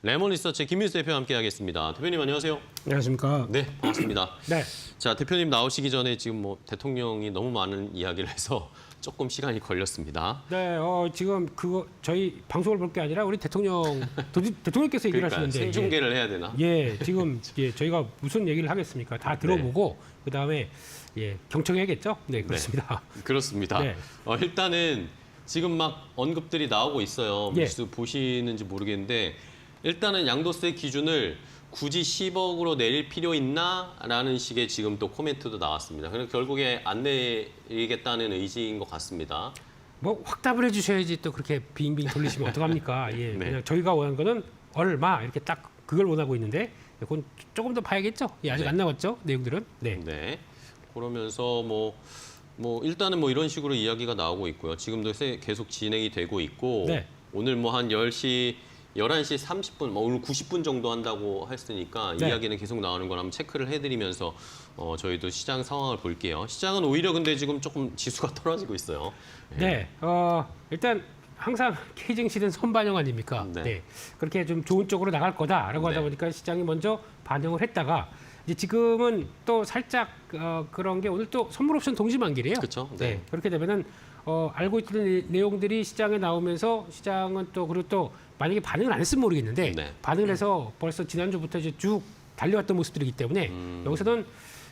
레몬리서치 김민수 대표와 함께하겠습니다. 대표님 안녕하세요. 안녕하십니까. 네, 반갑습니다. 네. 자, 대표님 나오시기 전에 지금 뭐 대통령이 너무 많은 이야기를 해서 조금 시간이 걸렸습니다. 네, 지금 그거 저희 방송을 볼 게 아니라 우리 대통령께서 얘기를 그러니까 하시는데 생중계를 해야 되나? 지금 저희가 무슨 얘기를 하겠습니까? 다 들어보고 그다음에 경청해야겠죠? 네, 그렇습니다. 네, 그렇습니다. 네. 일단은 지금 막 언급들이 나오고 있어요. 예. 뉴스 보시는지 모르겠는데 일단은 양도세 기준을 굳이 10억으로 내릴 필요 있나라는 식의 지금 또 코멘트도 나왔습니다. 그래서 결국에 안 내리겠다는 의지인 것 같습니다. 뭐 확답을 해주셔야지 또 그렇게 빙빙 돌리시면 어떡합니까? 네. 그냥 저희가 원하는 거는 얼마 이렇게 딱 그걸 원하고 있는데 그건 조금 더 봐야겠죠? 아직 네. 안 나왔죠? 내용들은. 네. 네. 그러면서 뭐 일단은 뭐 이런 식으로 이야기가 나오고 있고요. 지금도 계속 진행이 되고 있고 네. 오늘 뭐 한 11시 30분, 오늘 90분 정도 한다고 했으니까 네. 이야기는 계속 나오는 걸 한번 체크를 해드리면서 저희도 시장 상황을 볼게요. 시장은 오히려 근데 지금 조금 지수가 떨어지고 있어요. 네, 일단 항상 K 증시는 선반영 아닙니까? 네. 그렇게 좀 좋은 쪽으로 나갈 거다라고 하다 네. 보니까 시장이 먼저 반영을 했다가 이제 지금은 또 살짝 그런 게 오늘 또 선물 옵션 동시 만기래요. 그렇죠. 네. 그렇게 되면은 알고 있던 내용들이 시장에 나오면서 시장은 또 그리고 또 만약에 반응을 안 했으면 모르겠는데 네. 반응을 해서 벌써 지난주부터 이제 쭉 달려왔던 모습들이기 때문에 여기서는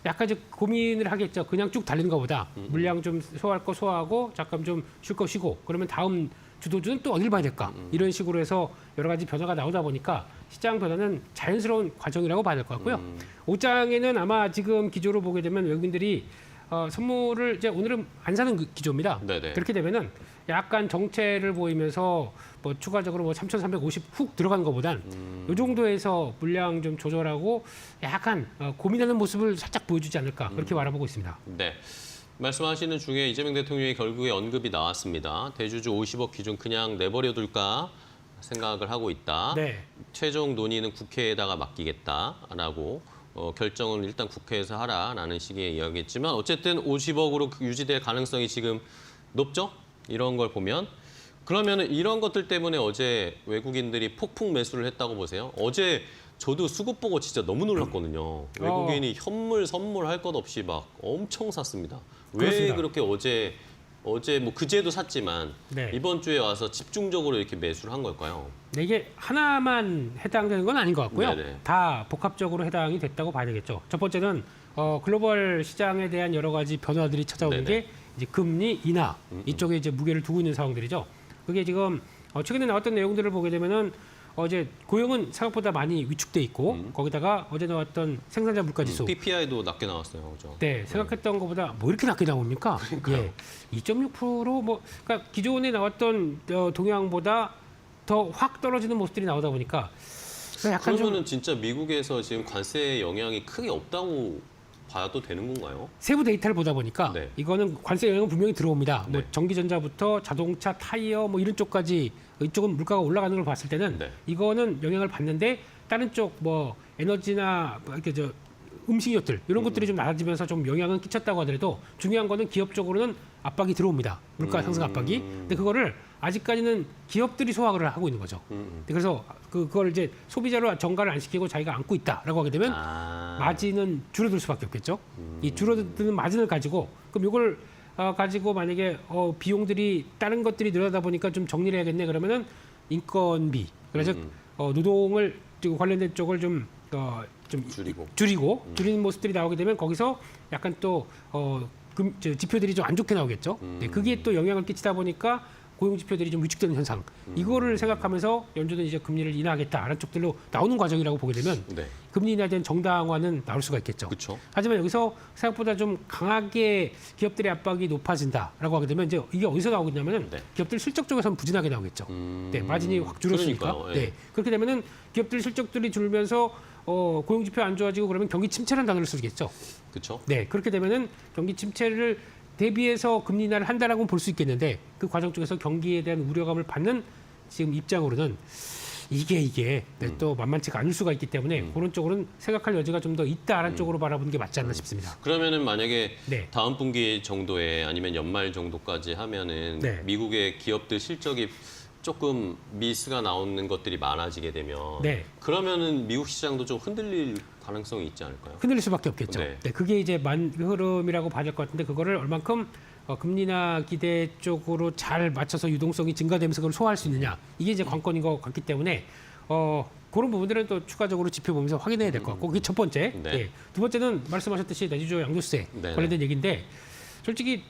약간 이제 고민을 하겠죠. 그냥 쭉 달리는 것보다 물량 좀 소화할 거 소화하고 잠깐 좀 쉴 거 쉬고 그러면 다음 주도주는 또 어딜 봐야 될까? 이런 식으로 해서 여러 가지 변화가 나오다 보니까 시장 변화는 자연스러운 과정이라고 봐야 될 것 같고요. 옷장에는 아마 지금 기조로 보게 되면 외국인들이 선물을 이제 오늘은 안 사는 기조입니다. 네네. 그렇게 되면은 약간 정체를 보이면서 뭐 추가적으로 뭐 3,350 훅 들어간 것보단 이 정도에서 물량 좀 조절하고 약간 고민하는 모습을 살짝 보여주지 않을까 그렇게 바라보고 있습니다. 네. 말씀하시는 중에 이재명 대통령이 결국에 언급이 나왔습니다. 대주주 50억 기준 그냥 내버려둘까 생각을 하고 있다. 네. 최종 논의는 국회에다가 맡기겠다라고 결정은 일단 국회에서 하라라는 식의 이야기했지만 어쨌든 50억으로 유지될 가능성이 지금 높죠? 이런 걸 보면 그러면 이런 것들 때문에 어제 외국인들이 폭풍 매수를 했다고 보세요. 어제 저도 수급 보고 진짜 너무 놀랐거든요. 외국인이 현물 선물할 것 없이 막 엄청 샀습니다. 왜 그렇습니다. 그렇게 어제 뭐 그제도 샀지만 네. 이번 주에 와서 집중적으로 이렇게 매수를 한 걸까요? 네, 이게 하나만 해당되는 건 아닌 것 같고요. 네네. 다 복합적으로 해당이 됐다고 봐야 되겠죠. 첫 번째는 글로벌 시장에 대한 여러 가지 변화들이 찾아오는 네네. 게 이제 금리 인하 이쪽에 이제 무게를 두고 있는 상황들이죠. 그게 지금 최근에 나왔던 내용들을 보게 되면은 어제 고용은 생각보다 많이 위축돼 있고 거기다가 어제 나왔던 생산자 물가 지수 PPI도 낮게 나왔어요, 그죠? 네, 생각했던 것보다 뭐 이렇게 낮게 나옵니까? 예, 2.6%뭐 그러니까 기존에 나왔던 동향보다 더 확 떨어지는 모습들이 나오다 보니까 약간 좀 그러면은 진짜 미국에서 지금 관세 영향이 크게 없다고 봐도 되는 건가요? 세부 데이터를 보다 보니까 네. 이거는 관세 영향은 분명히 들어옵니다. 뭐 네. 전기전자부터 자동차, 타이어 뭐 이런 쪽까지 이쪽은 물가가 올라가는 걸 봤을 때는 네. 이거는 영향을 받는데 다른 쪽 뭐 에너지나 뭐 이렇게 음식료들 이런 것들이 좀 낮아지면서 좀 영향은 끼쳤다고 하더라도 중요한 거는 기업적으로는 압박이 들어옵니다. 물가 상승 압박이. 근데 그거를 아직까지는 기업들이 소화를 하고 있는 거죠. 그래서 그걸 이제 소비자로 전가를 안 시키고 자기가 안고 있다라고 하게 되면 마진은 줄어들 수밖에 없겠죠. 이 줄어드는 마진을 가지고 그럼 이걸 가지고 만약에 비용들이 다른 것들이 늘어나다 보니까 좀 정리를 해야겠네 그러면은 인건비 그래서 노동을 관련된 쪽을 좀 줄이는 모습들이 나오게 되면 거기서 약간 또 지표들이 좀 안 좋게 나오겠죠. 네, 그게 또 영향을 끼치다 보니까 고용 지표들이 좀 위축되는 현상. 이거를 생각하면서 연준은 이제 금리를 인하하겠다라는 쪽들로 나오는 과정이라고 보게 되면 네. 금리 인하에 대한 정당화는 나올 수가 있겠죠. 그렇죠. 하지만 여기서 생각보다 좀 강하게 기업들의 압박이 높아진다라고 하게 되면 이제 이게 어디서 나오겠냐면은 네. 기업들 실적 쪽에서는 부진하게 나오겠죠. 네, 마진이 확 줄었으니까. 그러니까요, 예. 네, 그렇게 되면은 기업들 실적들이 줄면서 고용 지표 안 좋아지고 그러면 경기 침체라는 단어를 쓰겠죠. 그렇죠. 네, 그렇게 되면은 경기 침체를 대비해서 금리 인하를 한다라고 볼 수 있겠는데 그 과정 쪽에서 경기에 대한 우려감을 받는 지금 입장으로는 이게 또 만만치가 않을 수가 있기 때문에 그런 쪽으로는 생각할 여지가 좀 더 있다라는 쪽으로 바라보는 게 맞지 않나 싶습니다. 그러면은 만약에 네. 다음 분기 정도에 아니면 연말 정도까지 하면은 네. 미국의 기업들 실적이 조금 미스가 나오는 것들이 많아지게 되면 네. 그러면은 미국 시장도 좀 흔들릴 가능성이 있지 않을까요? 흔들릴 수밖에 없겠죠. 네. 네, 그게 이제 흐름이라고 봐야 될 것 같은데 그거를 얼만큼 금리나 기대 쪽으로 잘 맞춰서 유동성이 증가되면서 그걸 소화할 수 있느냐 이게 이제 관건인 것 같기 때문에 그런 부분들은 또 추가적으로 지켜보면서 확인해야 될 것 같고 그게 첫 번째. 네. 예. 두 번째는 말씀하셨듯이 내주조 양도세 네. 관련된 얘기인데 솔직히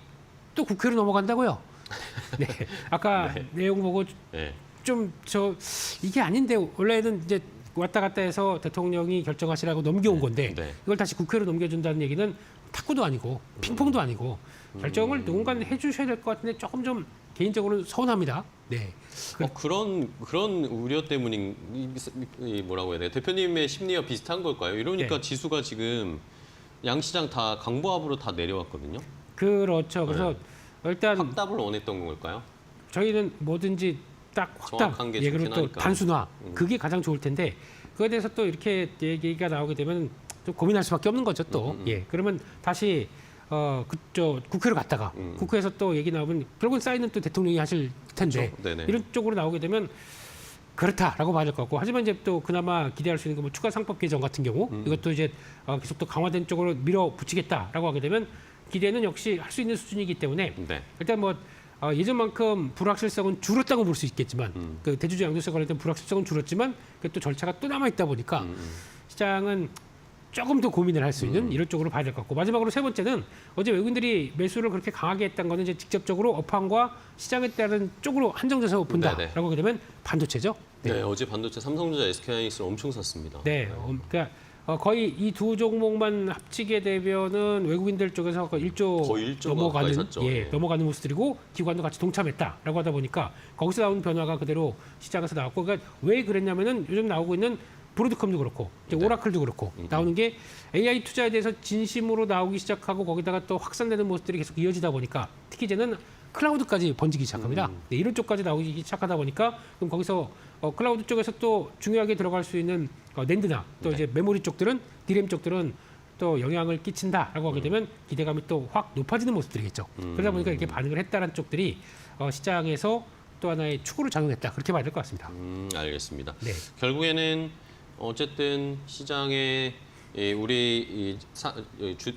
또 국회로 넘어간다고요. 네. 아까 네. 내용 보고 네. 좀 이게 아닌데 원래는 이제 왔다 갔다 해서 대통령이 결정하시라고 넘겨온 건데 네. 이걸 다시 국회로 넘겨준다는 얘기는 탁구도 아니고 핑퐁도 아니고 결정을 누군가 해주셔야 될 것 같은데 조금 좀 개인적으로는 서운합니다. 네. 그런 우려 때문인 뭐라고 해야 돼? 대표님의 심리와 비슷한 걸까요? 이러니까 네. 지수가 지금 양시장 다 강보합으로 다 내려왔거든요. 그렇죠. 그래서 일단 확답을 원했던 걸까요? 저희는 뭐든지 딱 정확한 확답, 게 그리고 좋긴 또 하니까. 단순화 그게 가장 좋을 텐데 그거에 대해서 또 이렇게 얘기가 나오게 되면 좀 고민할 수밖에 없는 거죠 또. 예, 그러면 다시 그저 국회로 갔다가 국회에서 또 얘기 나오면 결국은 사인은 또 대통령이 하실 텐데 그렇죠. 네네. 이런 쪽으로 나오게 되면 그렇다라고 봐야 될 것 같고 하지만 이제 또 그나마 기대할 수 있는 거 뭐 추가 상법 개정 같은 경우 이것도 이제 계속 또 강화된 쪽으로 밀어붙이겠다라고 하게 되면 기대는 역시 할 수 있는 수준이기 때문에 네. 일단 뭐 예전만큼 불확실성은 줄었다고 볼 수 있겠지만 그 대주주 양도세 관련된 불확실성은 줄었지만 그 또 절차가 또 남아 있다 보니까 시장은 조금 더 고민을 할 수 있는 이런 쪽으로 봐야 될 것 같고 마지막으로 세 번째는 어제 외국인들이 매수를 그렇게 강하게 했던 거는 이제 직접적으로 업황과 시장에 따른 쪽으로 한정돼서 네네. 본다라고 하게 되면 반도체죠. 네. 어제 반도체 삼성전자, SK하이닉스를 엄청 샀습니다. 네, 그러니까 거의 이 두 종목만 합치게 되면은 외국인들 쪽에서 거의 1조 거의 1조 가까이 넘어가는 샀죠. 예, 네. 넘어가는 모습들이고 기관도 같이 동참했다라고 하다 보니까 거기서 나온 변화가 그대로 시장에서 나왔고 그러니까 왜 그랬냐면은 요즘 나오고 있는 브로드컴도 그렇고 이제 네. 오라클도 그렇고 나오는 게 AI 투자에 대해서 진심으로 나오기 시작하고 거기다가 또 확산되는 모습들이 계속 이어지다 보니까 특히 이제는 클라우드까지 번지기 시작합니다. 네, 이런 쪽까지 나오기 시작하다 보니까 그럼 거기서 클라우드 쪽에서 또 중요하게 들어갈 수 있는 낸드나 또 네. 이제 메모리 쪽들은 디램 쪽들은 또 영향을 끼친다라고 하게 되면 기대감이 또 확 높아지는 모습들이겠죠. 그러다 보니까 이렇게 반응을 했다는 쪽들이 시장에서 또 하나의 축으로 작용했다 그렇게 봐야 될 것 같습니다. 알겠습니다. 네. 결국에는 어쨌든 시장에 우리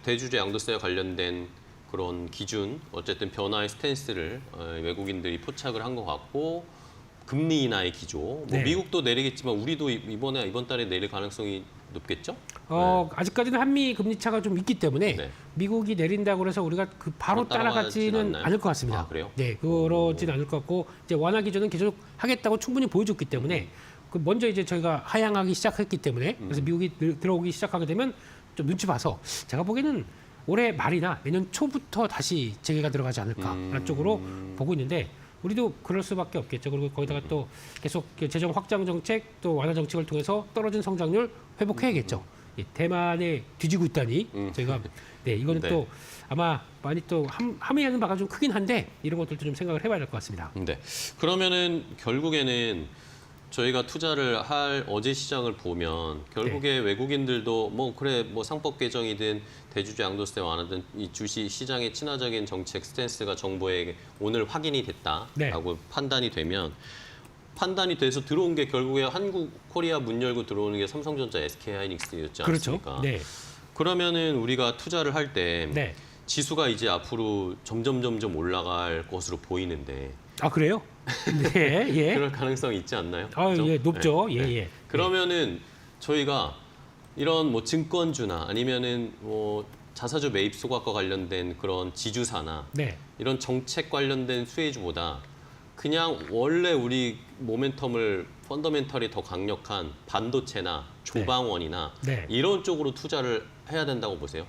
대주주 양도세와 관련된 그런 기준, 어쨌든 변화의 스탠스를 외국인들이 포착을 한 것 같고 금리 인하의 기조, 뭐 네. 미국도 내리겠지만 우리도 이번 달에 내릴 가능성이 높겠죠? 아직까지는 한미 금리 차가 좀 있기 때문에 네. 미국이 내린다고 해서 우리가 그 바로 따라가지는 따라가지는 않나요? 않을 것 같습니다. 아, 그래요? 네, 그러진 않을 것 같고 이제 완화 기조는 계속 하겠다고 충분히 보여줬기 때문에 그 먼저 이제 저희가 하향하기 시작했기 때문에 그래서 미국이 들어오기 시작하게 되면 좀 눈치 봐서 제가 보기에는 올해 말이나 내년 초부터 다시 재개가 들어가지 않을까라는 쪽으로 보고 있는데 우리도 그럴 수밖에 없겠죠. 그리고 거기다가 또 계속 재정 확장 정책 또 완화 정책을 통해서 떨어진 성장률 회복해야겠죠. 예, 대만에 뒤지고 있다니 저희가 네 이거는 네. 또 아마 많이 또 함의하는 바가 좀 크긴 한데 이런 것들도 좀 생각을 해봐야 될 것 같습니다. 네. 그러면은 결국에는 저희가 투자를 할 어제 시장을 보면 결국에 외국인들도 뭐 그래 뭐 상법 개정이든 대주주 양도세 완화든 이 주식 시장의 친화적인 정책 스탠스가 정부에게 오늘 확인이 됐다라고 판단이 되면 판단이 돼서 들어온 게 결국에 한국 코리아 문 열고 들어오는 게 삼성전자, SK하이닉스였지 않습니까? 그렇죠. 네. 그러면은 우리가 투자를 할 때 네. 지수가 이제 앞으로 점점 올라갈 것으로 보이는데 아 그래요? 네. 예. 그럴 가능성이 있지 않나요? 아, 그죠? 예, 높죠. 네. 예, 네. 예. 그러면은 저희가 이런 뭐 증권주나 아니면은 뭐 자사주 매입 소각과 관련된 그런 지주사나 네. 이런 정책 관련된 수혜주보다 그냥 원래 우리 모멘텀을 펀더멘털이 더 강력한 반도체나 조방원이나 네. 이런 쪽으로 투자를 해야 된다고 보세요?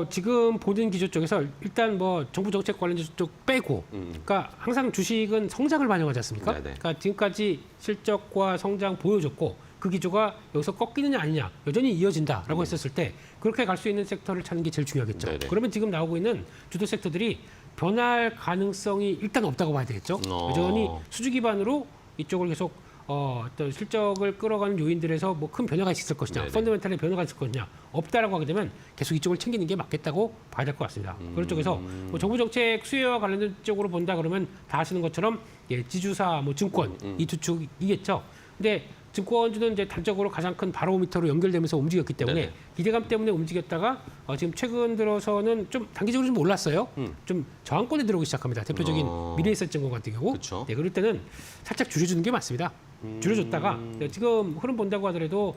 지금 보는 기조 쪽에서 일단 뭐 정부 정책 관련된 쪽 빼고, 그러니까 항상 주식은 성장을 반영하지 않습니까? 네네. 그러니까 지금까지 실적과 성장 보여줬고 그 기조가 여기서 꺾이느냐 아니냐 여전히 이어진다라고 했었을 때 그렇게 갈 수 있는 섹터를 찾는 게 제일 중요하겠죠. 네네. 그러면 지금 나오고 있는 주도 섹터들이 변할 가능성이 일단 없다고 봐야 되겠죠. 어. 여전히 수주 기반으로 이쪽을 계속 어떤 실적을 끌어가는 요인들에서 뭐 큰 변화가 있을 것이냐, 네네. 펀더멘탈의 변화가 있을 것이냐 없다라고 하게 되면 계속 이쪽을 챙기는 게 맞겠다고 봐야 될 것 같습니다. 그런 쪽에서 뭐 정부 정책 수혜와 관련된 쪽으로 본다 그러면 다 아시는 것처럼 예, 지주사, 뭐 증권 이 두 축이겠죠. 근데 증권주는 이제 단적으로 가장 큰 바로미터로 연결되면서 움직였기 때문에 네네. 기대감 때문에 움직였다가 지금 최근 들어서는 좀 단기적으로 좀 올랐어요. 좀 저항권에 들어오기 시작합니다. 대표적인 미래에셋증권 같은 경우. 그쵸. 네, 그럴 때는 살짝 줄여주는 게 맞습니다. 줄여줬다가 네, 지금 흐름 본다고 하더라도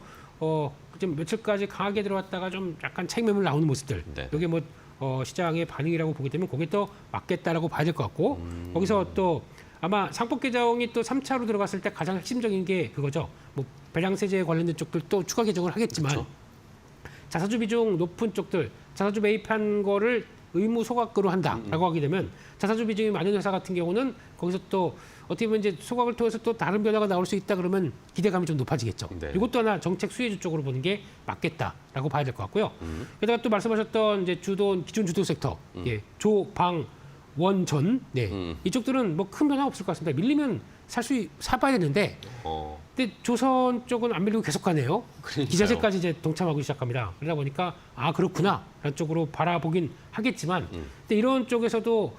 좀 며칠까지 강하게 들어왔다가 좀 약간 차익 매물 나오는 모습들. 네네. 이게 뭐 시장의 반응이라고 보게 되면 그게 또 맞겠다라고 봐야 될 것 같고 거기서 또 아마 상법 개정이 또 3차로 들어갔을 때 가장 핵심적인 게 그거죠. 뭐 배당세제에 관련된 쪽들 또 추가 개정을 하겠지만 그렇죠. 자사주 비중 높은 쪽들, 자사주 매입한 거를 의무 소각으로 한다라고 하게 되면 자사주 비중이 많은 회사 같은 경우는 거기서 또 어떻게 보면 이제 소각을 통해서 또 다른 변화가 나올 수 있다 그러면 기대감이 좀 높아지겠죠. 네. 이것도 하나 정책 수혜주 쪽으로 보는 게 맞겠다라고 봐야 될 것 같고요. 게다가 또 말씀하셨던 이제 기존 주도 섹터, 예, 조, 방, 원, 전, 네, 이쪽들은 뭐 큰 변화 없을 것 같습니다. 밀리면 사봐야 되는데, 어, 근데 조선 쪽은 안 밀리고 계속 가네요. 그러니까요. 기자재까지 이제 동참하고 시작합니다. 그러다 보니까 아 그렇구나 라는 쪽으로 바라보긴 하겠지만, 근데 이런 쪽에서도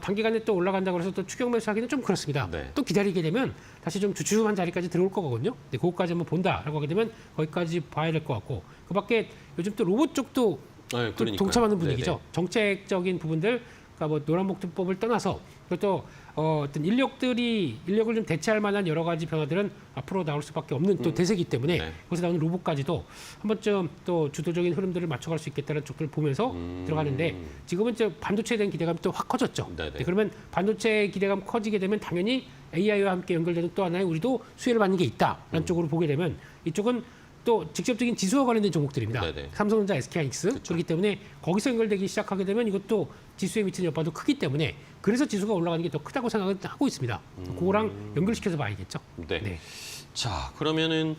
단기간에 또 올라간다 그래서 또 추격 매수하기는 좀 그렇습니다. 네. 또 기다리게 되면 다시 좀 주춤한 자리까지 들어올 거거든요. 근데 그것까지 한번 본다라고 하게 되면 거기까지 봐야 될 것 같고, 그밖에 요즘 또 로봇 쪽도 네, 또 그러니까요. 동참하는 분위기죠. 네네. 정책적인 부분들, 그러니까 뭐 노란복지법을 떠나서 그것도 어떤 인력을 좀 대체할 만한 여러 가지 변화들은 앞으로 나올 수밖에 없는 또 대세이기 때문에 네. 거기서 나오는 로봇까지도 한 번쯤 또 주도적인 흐름들을 맞춰갈 수 있겠다는 쪽들을 보면서 들어가는데 지금은 이제 반도체에 대한 기대감이 또 확 커졌죠. 네네. 네, 그러면 반도체 기대감 커지게 되면 당연히 AI와 함께 연결되는 또 하나의 우리도 수혜를 받는 게 있다라는 쪽으로 보게 되면 이쪽은 또 직접적인 지수와 관련된 종목들입니다. 네네. 삼성전자, SK하이닉스 그렇기 때문에 거기서 연결되기 시작하게 되면 이것도 지수에 미치는 여파도 크기 때문에 그래서 지수가 올라가는 게 더 크다고 생각을 하고 있습니다. 그거랑 연결시켜서 봐야겠죠. 네. 네. 자, 그러면은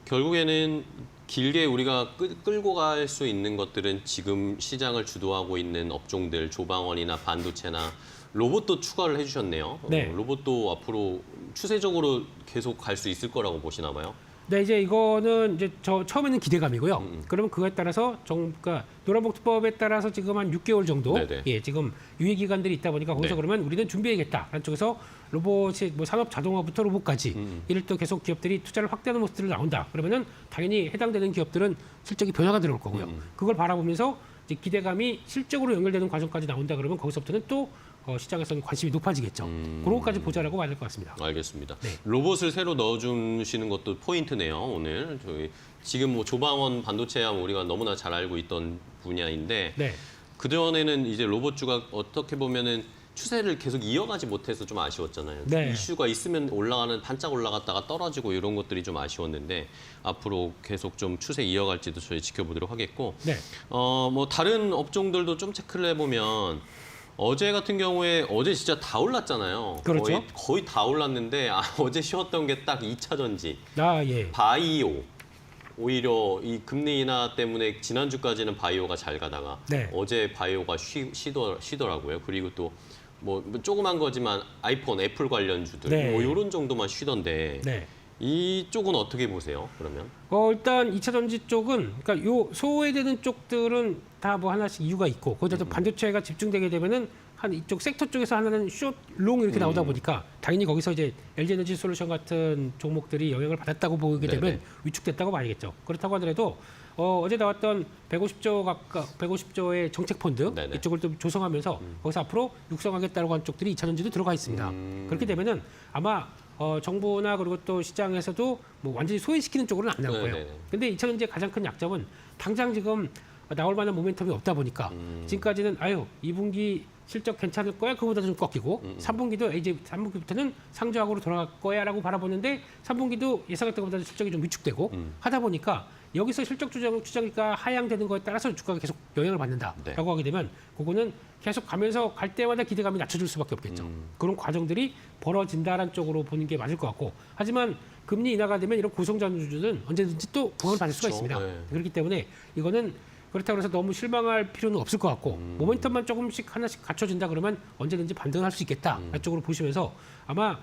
결국에는 길게 우리가 끌고 갈 수 있는 것들은 지금 시장을 주도하고 있는 업종들, 조방원이나 반도체나 로봇도 추가를 해주셨네요. 네. 로봇도 앞으로 추세적으로 계속 갈 수 있을 거라고 보시나 봐요. 네, 이제 이거는 이제 처음에는 기대감이고요. 그러면 그거에 따라서 그러니까 노란복지법에 따라서 지금 한 6개월 정도 네네. 예, 지금 유예 기간들이 있다 보니까 거기서 네. 그러면 우리는 준비해야겠다라는 쪽에서 로봇이 뭐 산업 자동화부터 로봇까지 이를 또 계속 기업들이 투자를 확대하는 모습들이 나온다. 그러면은 당연히 해당되는 기업들은 실적이 변화가 들어올 거고요. 그걸 바라보면서 이제 기대감이 실적으로 연결되는 과정까지 나온다 그러면 거기서부터는 또 시장에서는 관심이 높아지겠죠. 그런 것까지 보자라고 봐야 될 것 같습니다. 알겠습니다. 네. 로봇을 새로 넣어주시는 것도 포인트네요. 오늘 저희 지금 뭐 조방원 반도체야 우리가 너무나 잘 알고 있던 분야인데 네. 그 전에는 이제 로봇주가 어떻게 보면은 추세를 계속 이어가지 못해서 좀 아쉬웠잖아요. 네. 이슈가 있으면 반짝 올라갔다가 떨어지고 이런 것들이 좀 아쉬웠는데 앞으로 계속 좀 추세 이어갈지도 저희 지켜보도록 하겠고 네. 뭐 다른 업종들도 좀 체크를 해보면 어제 같은 경우에 어제 진짜 다 올랐잖아요. 그렇죠. 거의 다 올랐는데 어제 쉬었던 게 딱 2차 전지, 예. 바이오. 오히려 이 금리 인하 때문에 지난주까지는 바이오가 잘 가다가 네. 어제 바이오가 쉬더라고요. 그리고 또 뭐 조그만 거지만 아이폰, 애플 관련주들 네. 뭐 이런 정도만 쉬던데 네. 이쪽은 어떻게 보세요? 그러면? 일단 2차 전지 쪽은 그러니까 요 소외되는 쪽들은 다 뭐 하나씩 이유가 있고 거기다 또 반도체가 집중되게 되면은 한 이쪽 섹터 쪽에서 하나는 숏, 롱 이렇게 나오다 보니까 당연히 거기서 이제 LG에너지 솔루션 같은 종목들이 영향을 받았다고 보게 되면 네네. 위축됐다고 봐야겠죠. 그렇다고 하더라도 어제 나왔던 150조의 정책 펀드 네네. 이쪽을 또 조성하면서 거기서 앞으로 육성하겠다고 한 쪽들이 2차 전지도 들어가 있습니다. 그렇게 되면은 아마 정부나 그리고 또 시장에서도 뭐 완전히 소외시키는 쪽으로는 안 나올 거예요. 네네네. 근데 2차 전지의 가장 큰 약점은 당장 지금 나올 만한 모멘텀이 없다 보니까 지금까지는 2분기 실적 괜찮을 거야 그보다 좀 꺾이고 3분기도 이제 3분기부터는 상저하고로 돌아갈 거야라고 바라보는데 3분기도 예상했던 것보다 실적이 좀 위축되고 하다 보니까 여기서 실적 추정이가 하향되는 거에 따라서 주가가 계속 영향을 받는다라고 네. 하게 되면 그거는 계속 가면서 갈 때마다 기대감이 낮춰질 수밖에 없겠죠. 그런 과정들이 벌어진다라는 쪽으로 보는 게 맞을 것 같고 하지만 금리 인하가 되면 이런 고성장주들은 언제든지 또 부항을 받을 수가 그렇죠. 있습니다. 네. 그렇기 때문에 이거는 그렇다고 해서 너무 실망할 필요는 없을 것 같고 모멘텀만 조금씩 하나씩 갖춰진다 그러면 언제든지 반등할 수 있겠다. 이쪽으로 보시면서 아마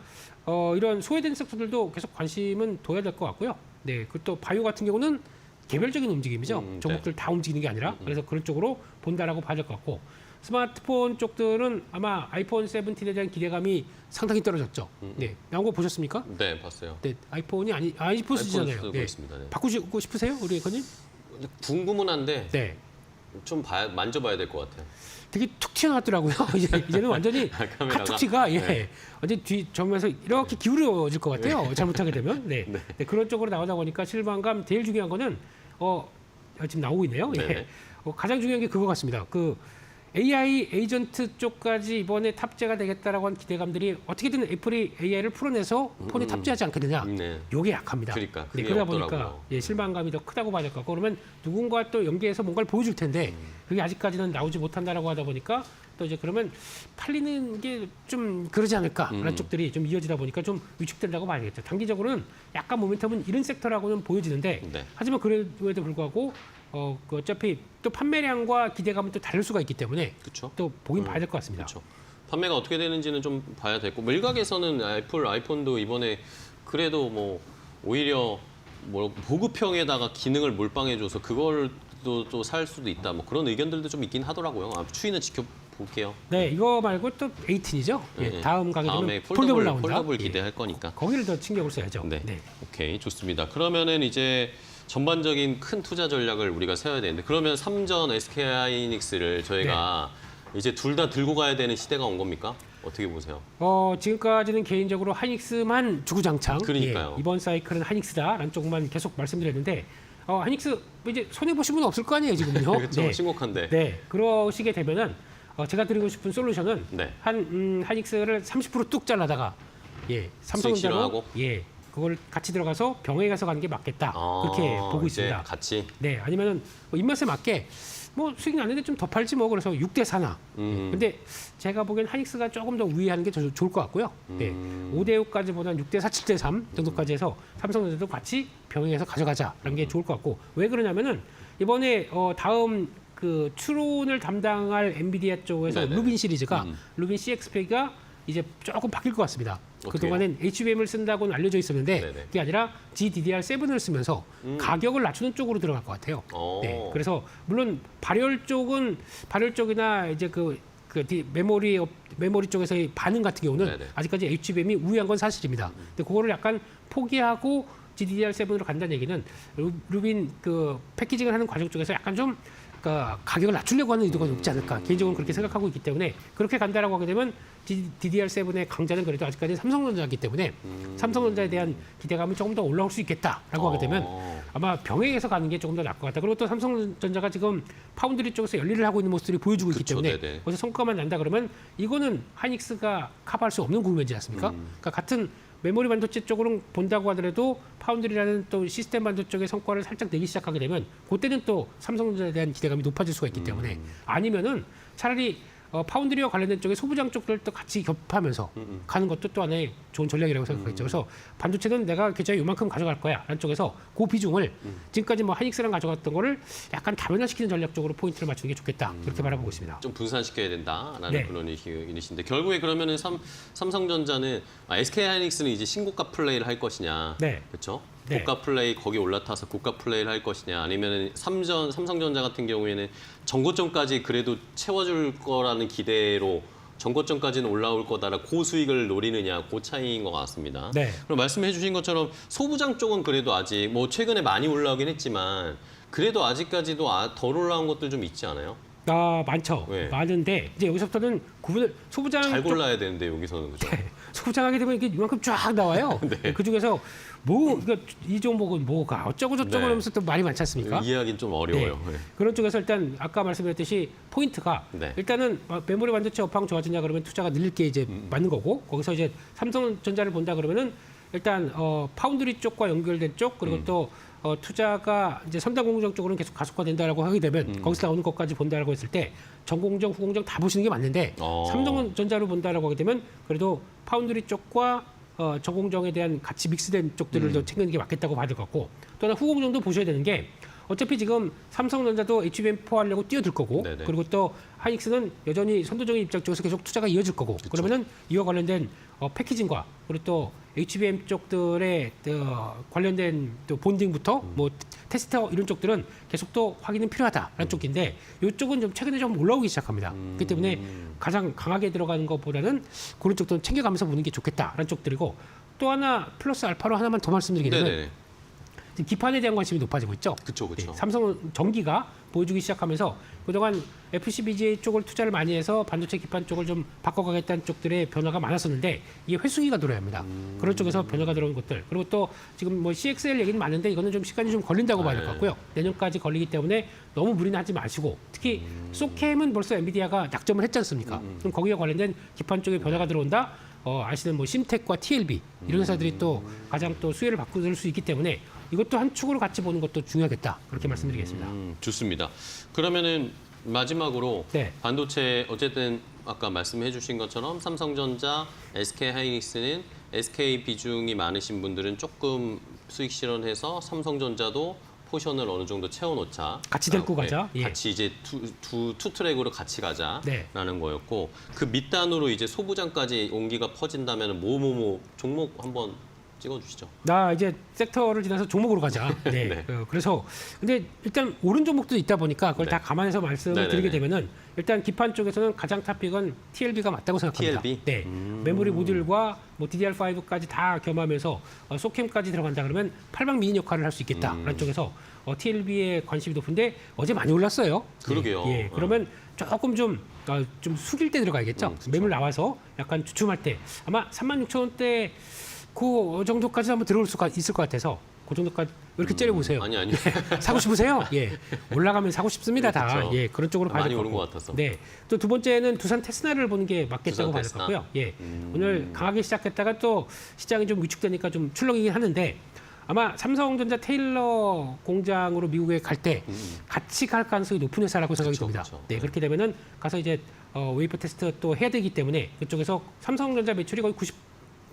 이런 소외된 섹터들도 계속 관심은 둬야 될 것 같고요. 네, 그또 바이오 같은 경우는 개별적인 움직임이죠. 종목들 다 움직이는 게 아니라 그래서 그런 쪽으로 본다라고 봐야 될 것 같고 스마트폰 쪽들은 아마 아이폰 17에 대한 기대감이 상당히 떨어졌죠. 네, 나온 거 보셨습니까? 네, 봤어요. 네, 아이폰이 아이폰 쓰잖아요. 쓰고 네. 있습니다. 네. 바꾸시고 싶으세요, 우리 앵커님? 궁금은 한데 네. 좀 만져봐야 될 것 같아요. 되게 툭 튀어나왔더라고요. 이제는 완전히 카메라가? 카툭지가 네. 완전 뒤 정면에서 이렇게 기울어질 것 같아요. 잘못하게 되면. 네. 네, 그런 쪽으로 나오다 보니까 실망감 제일 중요한 거는 지금 나오고 있네요. 예. 네네. 가장 중요한 게 그거 같습니다. 그 AI 에이전트 쪽까지 이번에 탑재가 되겠다라고 한 기대감들이 어떻게든 애플이 AI를 풀어내서 폰에 탑재하지 않겠느냐. 네. 요게 약합니다. 그러니까 네, 그게 그러다 없더라고요. 보니까 실망감이 더 크다고 봐야 될 것 같고 그러면 누군가 또 연계해서 뭔가를 보여줄 텐데 그게 아직까지는 나오지 못한다라고 하다 보니까 또 이제 그러면 팔리는 게 좀 그러지 않을까라는 쪽들이 좀 이어지다 보니까 좀 위축된다고 봐야겠죠. 단기적으로는 약간 모멘텀은 이런 섹터라고는 보여지는데 네. 하지만 그래도 불구하고 그 어차피 또 판매량과 기대감은 또 다를 수가 있기 때문에 그렇죠. 또 보긴 봐야 될 것 같습니다. 그렇죠. 판매가 어떻게 되는지는 좀 봐야 되고 일각에서는 애플 아이폰도 이번에 그래도 뭐 오히려 뭐 보급형에다가 기능을 몰빵해줘서 그걸 또 살 수도 있다. 뭐 그런 의견들도 좀 있긴 하더라고요. 추이는 지켜볼게요. 네, 이거 말고 또 18이죠. 네. 다음 가게 다음에 되면 폴더블 나온다. 폴더블 예. 기대할 거니까. 거기를 더 신경을 써야죠. 네. 네. 오케이, 좋습니다. 그러면은 이제 전반적인 큰 투자 전략을 우리가 세워야 되는데 그러면 삼전 SK 하이닉스를 저희가 이제 둘 다 들고 가야 되는 시대가 온 겁니까? 어떻게 보세요? 지금까지는 개인적으로 하이닉스만 주구장창. 그러니까요. 예, 이번 사이클은 하이닉스다라는 쪽만 계속 말씀드렸는데 하이닉스 이제 손해 보신 분 없을 거 아니에요 지금요. 그렇죠. 네. 심각한데. 네, 그러시게 되면은 제가 드리고 싶은 솔루션은 네. 하이닉스를 30%뚝 잘라다가 삼성전자로 실현하고? 그걸 같이 들어가서 병행해서 가는 게 맞겠다. 그렇게 보고 이제 있습니다. 같이. 네, 아니면은 입맛에 맞게 뭐 수익이 나는데 좀 더 팔지 뭐 그래서 6대 4나. 근데 제가 보기엔 하이닉스가 조금 더 우위하는 게 좋을 것 같고요. 네, 5대 6까지보다는 6대 4, 7대 3 정도까지 해서 삼성전자도 같이 병행해서 가져가자라는 게 좋을 것 같고 왜 그러냐면은 이번에 다음 그 추론을 담당할 엔비디아 쪽에서 네네. 루빈 시리즈가 루빈 CXP가 이제 조금 바뀔 것 같습니다. 어떻게요? 그동안엔 HBM을 쓴다고는 알려져 있었는데 네네. 그게 아니라 GDDR7을 쓰면서 가격을 낮추는 쪽으로 들어갈 것 같아요. 네, 그래서 물론 발열 쪽이나 이제 메모리 쪽에서의 반응 같은 경우는 네네. 아직까지 HBM이 우위한 건 사실입니다. 근데 그거를 약간 포기하고 GDDR7으로 간다는 얘기는 루빈 그 패키징을 하는 과정 쪽에서 약간 좀 가격을 낮추려고 하는 의도가 높지 않을까 개인적으로 그렇게 생각하고 있기 때문에 그렇게 간다라고 하게 되면 DDR7의 강자는 그래도 아직까지 삼성전자이기 때문에 삼성전자에 대한 기대감이 조금 더 올라올 수 있겠다라고 하게 되면 아마 병행해서 가는 게 조금 더 나을 것 같다. 그리고 또 삼성전자가 지금 파운드리 쪽에서 열일을 하고 있는 모습들이 보여주고 있기 그쵸, 때문에 네네. 거기서 성과만 난다 그러면 이거는 하이닉스가 커버할 수 없는 국면이지 않습니까? 그러니까 같은 메모리 반도체 쪽으로 본다고 하더라도 파운드리라는 또 시스템 반도체 쪽의 성과를 살짝 내기 시작하게 되면 그때는 또 삼성전자에 대한 기대감이 높아질 수가 있기 때문에 아니면은 차라리 파운드리와 관련된 쪽에 소부장 쪽들도 같이 겹하면서 가는 것도 또 하나의 좋은 전략이라고 생각했죠. 그래서 반도체는 내가 계좌에 요만큼 가져갈 거야 라는 쪽에서 그 비중을 지금까지 뭐 하이닉스랑 가져갔던 거를 약간 다변화시키는 전략적으로 포인트를 맞추는 게 좋겠다. 그렇게 바라보고 있습니다. 좀 분산시켜야 된다라는 네. 그런 의견이신데 결국에 그러면은 삼성전자는 SK 하이닉스는 이제 신고가 플레이를 할 것이냐, 네. 그렇죠? 네. 고가 플레이 거기 올라타서 고가 플레이를 할 것이냐, 아니면은 삼성전자 같은 경우에는 정고점까지 그래도 채워줄 거라는 기대로 정고점까지는 올라올 거다라 고수익을 노리느냐, 그 차이인 것 같습니다. 네. 그럼 말씀해주신 것처럼 소부장 쪽은 그래도 아직 뭐 최근에 많이 올라오긴 했지만 그래도 아직까지도 덜 올라온 것들 좀 있지 않아요? 많죠. 네. 많은데 이제 여기서부터는 구분을 소부장 잘 쪽 골라야 되는데 여기서는 그죠? 소부장하게 되면 이게 이만큼 쫙 나와요. 네. 그 중에서 그러니까 이 종목은 뭐가 어쩌고 저쩌고 네. 하면서 또 말이 많지 않습니까? 이해하기는 좀 어려워요. 네. 그런 쪽에서 일단 아까 말씀드렸듯이 포인트가 네. 일단은 메모리 반도체 업황 좋아지냐 그러면 투자가 늘릴 게 이제 맞는 거고 거기서 이제 삼성전자를 본다 그러면은 일단 파운드리 쪽과 연결된 쪽 그리고 또 투자가 이제 첨단 공정 쪽으로는 계속 가속화된다라고 하게 되면 거기서 나오는 것까지 본다라고 했을 때 전공정, 후공정 다 보시는 게 맞는데 삼성전자로 본다라고 하게 되면 그래도 파운드리 쪽과 전공정에 대한 같이 믹스된 쪽들을 더 챙기는 게 맞겠다고 봐야 될 것 같고 또 하나 후공정도 보셔야 되는 게 어차피 지금 삼성전자도 HBM4 하려고 뛰어들 거고 네네. 그리고 또 하이닉스는 여전히 선도적인 입장 쪽에서 계속 투자가 이어질 거고 그러면은 이와 관련된 패키징과 그리고 또 HBM 쪽들의 관련된 또 본딩부터 뭐 테스터 이런 쪽들은 계속 또 확인은 필요하다라는 쪽인데 이쪽은 좀 최근에 좀 올라오기 시작합니다. 그렇기 때문에 가장 강하게 들어가는 것보다는 그런 쪽들은 챙겨가면서 보는 게 좋겠다라는 쪽들이고 또 하나 플러스 알파로 하나만 더 말씀드리게 되면 네네. 지금 기판에 대한 관심이 높아지고 있죠. 그쵸, 그쵸. 네, 삼성 전기가 보여주기 시작하면서 그동안 FCBGA 쪽을 투자를 많이 해서 반도체 기판 쪽을 좀 바꿔가겠다는 쪽들의 변화가 많았었는데 이게 회수기가 들어야 합니다. 그런 쪽에서 변화가 들어온 것들 그리고 또 지금 뭐 CXL 얘기는 많은데 이거는 좀 시간이 좀 걸린다고 봐야 될 것 같고요. 내년까지 걸리기 때문에 너무 무리는 하지 마시고 특히 소캠은 벌써 엔비디아가 낙점을 했지 않습니까? 그럼 거기에 관련된 기판 쪽에 변화가 들어온다. 아시는 뭐 심텍과 TLB 이런 회사들이 또 가장 또 수혜를 받고 수 있기 때문에 이것도 한 축으로 같이 보는 것도 중요하겠다 그렇게 말씀드리겠습니다. 좋습니다. 그러면은 마지막으로 네. 반도체 어쨌든 아까 말씀해 주신 것처럼 삼성전자, SK하이닉스는 SK 비중이 많으신 분들은 조금 수익 실현해서 삼성전자도 포션을 어느 정도 채워놓자. 같이 데리고 가자. 예. 같이 이제 투 트랙으로 같이 가자라는 네. 거였고 그 밑단으로 이제 소부장까지 온기가 퍼진다면 뭐 종목 한번 찍어주시죠. 나 이제 섹터를 지나서 종목으로 가자. 네. 네. 그래서 근데 일단 오른 종목도 있다 보니까 그걸 네. 다 감안해서 말씀을 네네네. 드리게 되면은 일단 기판 쪽에서는 가장 탑픽은 TLB가 맞다고 생각합니다. TLB? 네. 메모리 모듈과 뭐 DDR5까지 다 겸하면서 소캠까지 들어간다 그러면 팔방 미인 역할을 할 수 있겠다라는 쪽에서 TLB에 관심이 높은데 어제 많이 올랐어요. 그러게요. 예. 그러면 조금 좀 숙일 때 들어가야겠죠. 그렇죠. 매물 나와서 약간 주춤할 때 아마 36,000원대 그 정도까지 한번 들어올 수가 있을 것 같아서 그 정도까지 이렇게 째려보세요. 아니. 사고 싶으세요? 예. 올라가면 사고 싶습니다. 다. 그렇죠. 예. 그런 쪽으로 봐야 많이 될 것 오른 같고. 것 같아서. 네. 또 두 번째는 두산 테스나를 보는 게 맞겠다고 두산 봐야 될 것 테스나. 같고요. 예. 오늘 강하게 시작했다가 또 시장이 좀 위축되니까 좀 출렁이긴 하는데 아마 삼성전자 테일러 공장으로 미국에 갈 때 같이 갈 가능성이 높은 회사라고 생각이 그쵸, 듭니다. 그쵸. 네. 그렇게 되면은 가서 이제 웨이퍼 테스트 또 해야 되기 때문에 그쪽에서 삼성전자 매출이 거의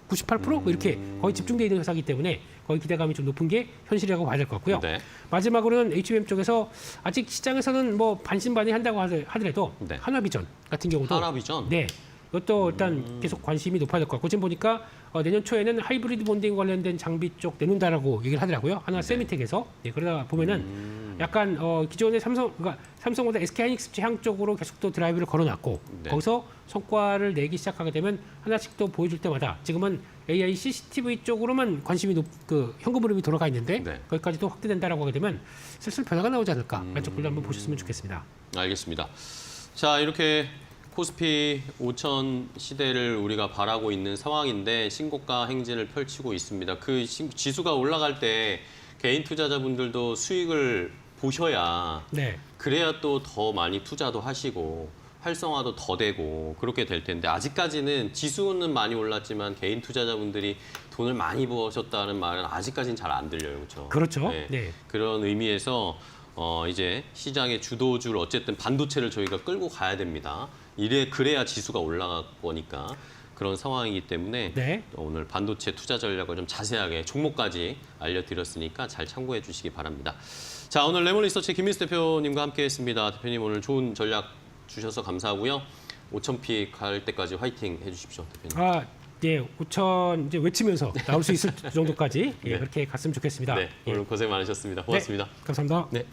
98% 이렇게 거의 집중되어 있는 회사이기 때문에 거의 기대감이 좀 높은 게 현실이라고 봐야 될 것 같고요. 네. 마지막으로는 HBM 쪽에서 아직 시장에서는 뭐 반신반의한다고 하더라도 네. 하나비전 같은 경우도 하나비전? 네. 이것도 일단 계속 관심이 높아야 될 것 같고 지금 보니까 내년 초에는 하이브리드 본딩 관련된 장비 쪽 내놓는다라고 얘기를 하더라고요. 하나 세미텍에서. 네, 그러다 보면은 약간 기존의 삼성보다 SK하이닉스 향 쪽으로 계속 또 드라이브를 걸어놨고 네. 거기서 성과를 내기 시작하게 되면 하나씩 또 보여줄 때마다 지금은 AI CCTV 쪽으로만 관심이 현금 흐름이 돌아가 있는데 네. 거기까지도 확대된다라고 하게 되면 슬슬 변화가 나오지 않을까 라는 쪽들도 한번 보셨으면 좋겠습니다. 알겠습니다. 자, 이렇게 코스피 5천 시대를 우리가 바라고 있는 상황인데 신고가 행진을 펼치고 있습니다. 그 지수가 올라갈 때 개인 투자자분들도 수익을 보셔야 네. 그래야 또 더 많이 투자도 하시고 활성화도 더 되고 그렇게 될 텐데 아직까지는 지수는 많이 올랐지만 개인 투자자분들이 돈을 많이 버셨다는 말은 아직까지는 잘 안 들려요. 그렇죠? 그렇죠. 네. 네. 그런 의미에서 이제 시장의 주도주를 어쨌든 반도체를 저희가 끌고 가야 됩니다. 그래야 지수가 올라갈 거니까 그런 상황이기 때문에 네. 오늘 반도체 투자 전략을 좀 자세하게 종목까지 알려드렸으니까 잘 참고해 주시기 바랍니다. 자, 오늘 레몬리서치 김민수 대표님과 함께했습니다. 대표님 오늘 좋은 전략 주셔서 감사하고요. 5,000피 갈 때까지 화이팅 해주십시오, 대표님. 네, 5천 이제 외치면서 나올 수 있을 정도까지 네. 그렇게 갔으면 좋겠습니다. 네, 오늘 고생 많으셨습니다. 고맙습니다. 네, 감사합니다. 네.